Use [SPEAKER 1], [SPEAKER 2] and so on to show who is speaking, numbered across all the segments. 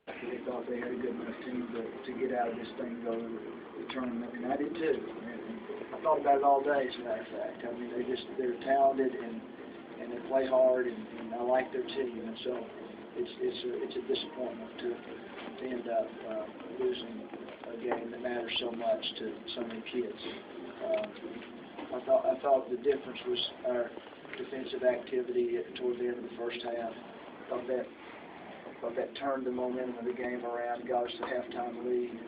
[SPEAKER 1] They thought they had a good enough team to get out of this thing and go to the tournament, and I did too. And I thought about it all day, as a matter of fact. I mean, they're talented and they play hard, and I like their team, and so it's a disappointment to end up losing a game that matters so much to so many kids. I thought the difference was our defensive activity toward the end of the first half. I thought that turned the momentum of the game around, got us the halftime lead.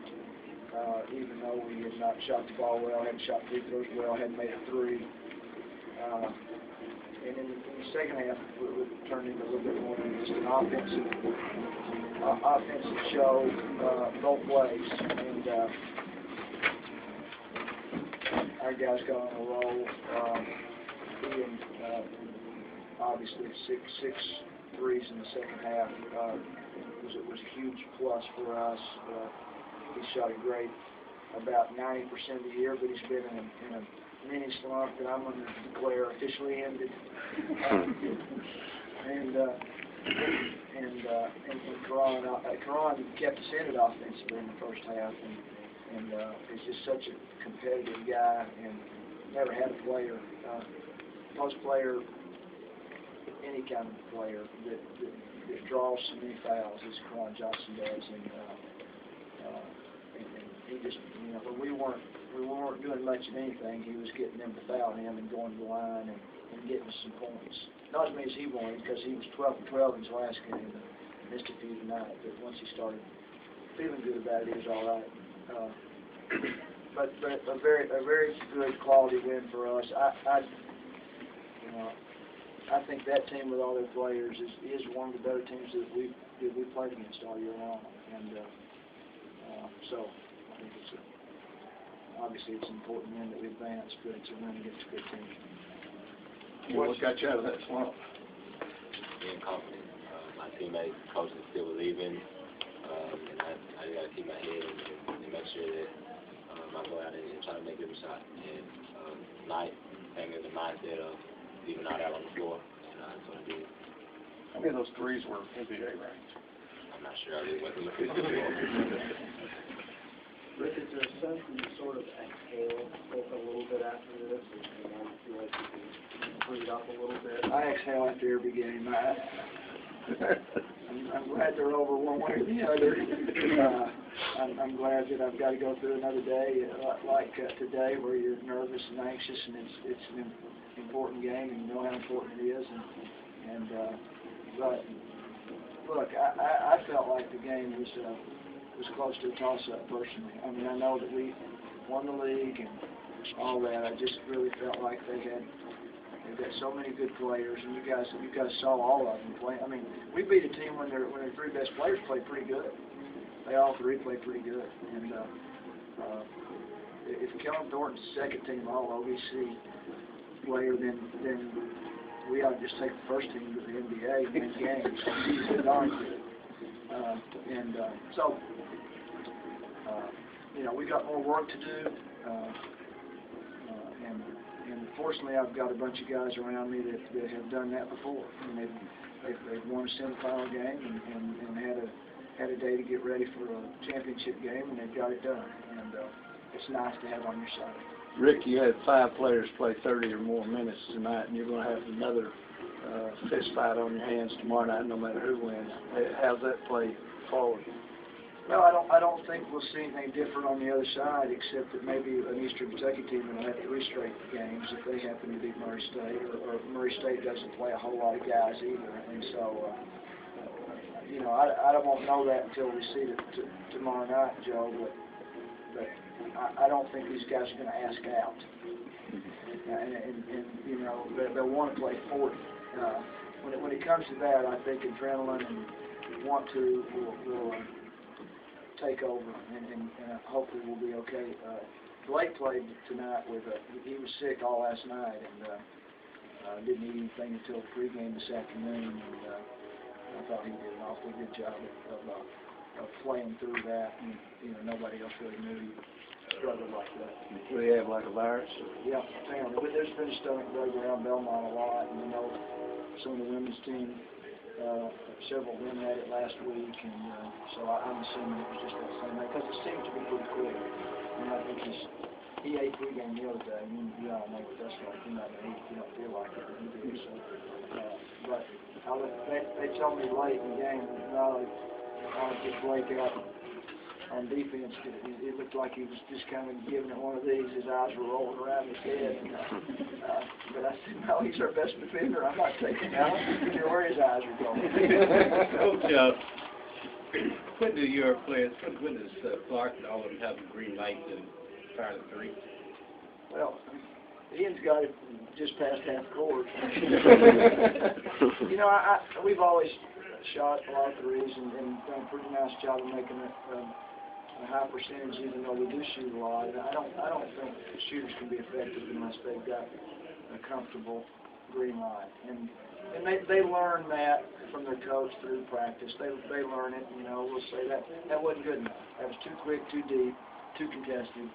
[SPEAKER 1] Even though we had not shot the ball well, hadn't shot free throws well, hadn't made a three. And in the second half, it turned into a little bit more than just an offensive show both ways. And our guys got on a roll. Ian, obviously, six threes in the second half was a huge plus for us. He shot it great about 90% of the year, but he's been in a mini slump that I'm going to declare officially ended. And Kerron kept us in it offensively in the first half, and he's just such a competitive guy, and never had a player, post player, any kind of player that draws so many fouls as Kerron Johnson does, and he just, you know, when we weren't doing much of anything, he was getting them to foul him and going to the line and getting us some points. Not as many as he wanted, because he was 12 for 12 in his last game and missed a few tonight. But once he started feeling good about it, he was all right. But a very good quality win for us. I think that team with all their players is one of the better teams that we played against all year long, and so I think obviously it's an important win that we advanced, but it's a win against a good team.
[SPEAKER 2] What got you out of that slump?
[SPEAKER 3] Being confident. My teammates, coaches still believing, and I got to keep my head and make sure that I go out and try to make every shot. And tonight, came in the mindset of leaving out on the floor, and that's what I did.
[SPEAKER 2] How many of those threes were NBA ranked?
[SPEAKER 3] I'm not sure. I really wasn't looking at the floor.
[SPEAKER 4] Rick, is there a sense that you sort of exhale a little bit after this, and you might feel like you can breathe up a little bit?
[SPEAKER 1] I exhale after every game. I'm glad they're over one way or the other. I'm glad that I've got to go through another day like today, where you're nervous and anxious, and it's an important game, and you know how important it is. But look, I felt like the game was close to a toss-up personally. I mean, I know that we won the league and all that. I just really felt like they've got so many good players, and you guys saw all of them play. I mean, we beat a team when their three best players played pretty good. They all three played pretty good. And if Kellen Thornton's second team All OVC player, then we ought to just take the first team to the NBA and win games. He's darn good. So, you know, we got more work to do, and fortunately, I've got a bunch of guys around me that have done that before. And they've won a semifinal game and had a day to get ready for a championship game, and they've got it done. And it's nice to have on your side.
[SPEAKER 2] Rick, you had 5 players play 30 or more minutes tonight, and you're going to have another fist fight on your hands tomorrow night, no matter who wins. How's that play forward?
[SPEAKER 1] Well, I don't think we'll see anything different on the other side, except that maybe an Eastern Kentucky team will have 3 straight games if they happen to beat Murray State, or Murray State doesn't play a whole lot of guys either. And so, you know, I won't know that until we see it tomorrow night, Joe. But I don't think these guys are going to ask out. And you know, they'll want to play 40. When it comes to that, I think adrenaline and want to will take over, and hopefully we'll be okay. Blake played tonight he was sick all last night, and didn't eat anything until the pregame this afternoon, and I thought he did an awfully good job of playing through that, and you know, nobody else really knew he struggled like that.
[SPEAKER 2] Do they have like a virus?
[SPEAKER 1] Yeah, apparently. But there's been a stomach bug around Belmont a lot, and you know, some of the women's team several men had it last week, and so I'm assuming it was just that same night, because it seems to be pretty quick. And I think he ate pregame the other day, and you all know what that's like. You're not going to eat if you don't feel like it, but he did. So, but they told me late in the game, I just Blake out on defense. It looked like he was just kind of giving it one of these. His eyes were rolling around his head. And, but I said, no, he's our best defender. I'm not taking him out. I don't care where his eyes are going.
[SPEAKER 5] Coach, when do your players, when does Clark and all of them have the green light to fire the three?
[SPEAKER 1] Well, Ian's got it just past half court. You know, we've always shot a lot of threes and done a pretty nice job of making it a high percentage, even though we do shoot a lot. And I don't think the shooters can be effective unless they've got a comfortable green light. And they learn that from their coach through practice. They learn it. You know, we'll say that wasn't good enough. That was too quick, too deep, too contested.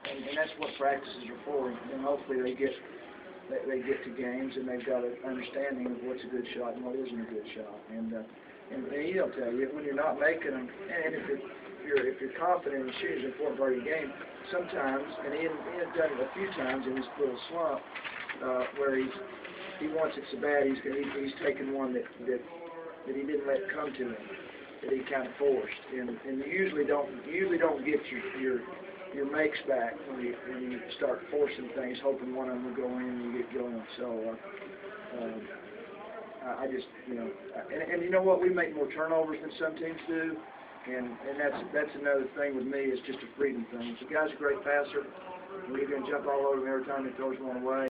[SPEAKER 1] And that's what practices are for. And hopefully they get to games and they've got an understanding of what's a good shot and what isn't a good shot. And he'll tell you when you're not making them. And if you're confident in shooting an important part of your game, sometimes, and Ian has done it a few times in his little slump, where he wants it so bad he's taken one that he didn't let come to him, that he kind of forced. And you usually don't get your makes back when you start forcing things, hoping one of them will go in and you get going. So I just, you know, and you know what, we make more turnovers than some teams do, and that's another thing with me, is just a freedom thing. If the guy's a great passer, we're going to jump all over him every time he throws one away.